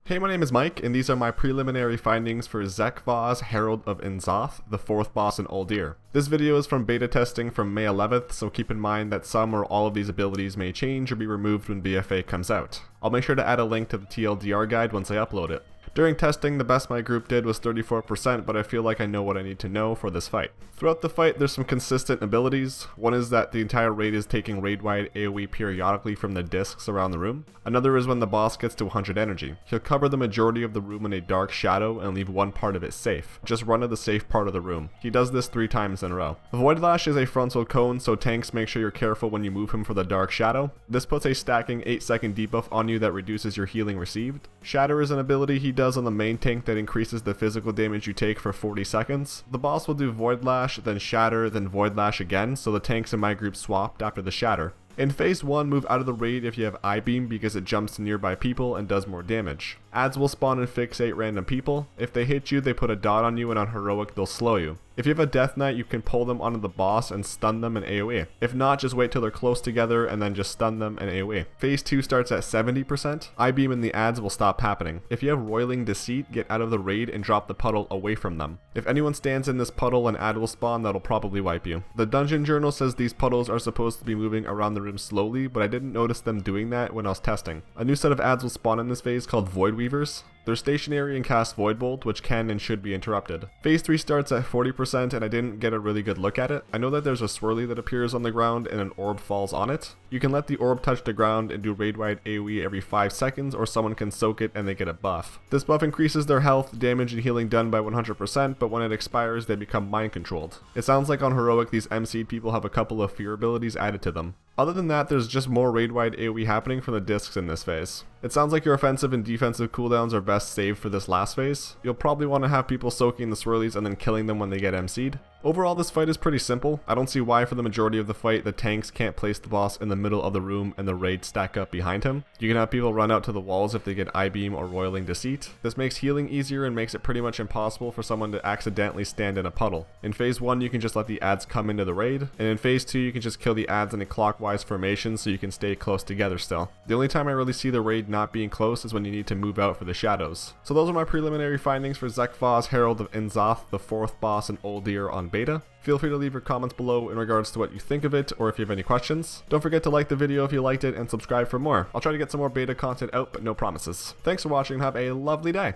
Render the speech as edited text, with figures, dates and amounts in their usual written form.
Hey, my name is Mike, and these are my preliminary findings for Zek'voz, Herald of Inzoth, the 4th boss in Uldir. This video is from beta testing from May 11th, so keep in mind that some or all of these abilities may change or be removed when BFA comes out. I'll make sure to add a link to the TLDR guide once I upload it. During testing, the best my group did was 34%, but I feel like I know what I need to know for this fight. Throughout the fight, there's some consistent abilities. One is that the entire raid is taking raid-wide AoE periodically from the discs around the room. Another is when the boss gets to 100 energy. He'll cover the majority of the room in a dark shadow and leave one part of it safe. Just run to the safe part of the room. He does this 3 times in a row. Void Lash is a frontal cone, so tanks make sure you're careful when you move him for the dark shadow. This puts a stacking 8-second debuff on you that reduces your healing received. Shatter is an ability he does on the main tank that increases the physical damage you take for 40 seconds. The boss will do Void Lash, then Shatter, then Void Lash again, so the tanks in my group swapped after the Shatter. In phase 1, move out of the raid if you have I-beam because it jumps to nearby people and does more damage. Ads will spawn and fixate random people. If they hit you, they put a dot on you, and on heroic they'll slow you. If you have a death knight, you can pull them onto the boss and stun them in AoE. If not, just wait till they're close together and then just stun them in AoE. Phase 2 starts at 70%. I-beam and the ads will stop happening. If you have Roiling Deceit, get out of the raid and drop the puddle away from them. If anyone stands in this puddle, an ad will spawn that'll probably wipe you. The dungeon journal says these puddles are supposed to be moving around the room slowly, but I didn't notice them doing that when I was testing. A new set of ads will spawn in this phase called Void Weavers. They're stationary and cast Void Bolt, which can and should be interrupted. Phase 3 starts at 40% and I didn't get a really good look at it. I know that there's a swirly that appears on the ground and an orb falls on it. You can let the orb touch the ground and do raid-wide AoE every 5 seconds, or someone can soak it and they get a buff. This buff increases their health, damage, and healing done by 100%, but when it expires they become mind controlled. It sounds like on heroic these MC'd people have a couple of fear abilities added to them. Other than that, there's just more raid-wide AoE happening from the discs in this phase. It sounds like your offensive and defensive cooldowns are best saved for this last phase. You'll probably want to have people soaking the swirlies and then killing them when they get MC'd. Overall, this fight is pretty simple. I don't see why for the majority of the fight the tanks can't place the boss in the middle of the room and the raid stack up behind him. You can have people run out to the walls if they get I-beam or Roiling Deceit. This makes healing easier and makes it pretty much impossible for someone to accidentally stand in a puddle. In phase 1 you can just let the ads come into the raid, and in phase 2 you can just kill the ads in a clockwise formation so you can stay close together still. The only time I really see the raid not being close is when you need to move out for the shadows. So those are my preliminary findings for Zek'voz, Herald of Inzoth, the 4th boss in Uldir on beta. Feel free to leave your comments below in regards to what you think of it, or if you have any questions. Don't forget to like the video if you liked it and subscribe for more. I'll try to get some more beta content out, but no promises. Thanks for watching and have a lovely day!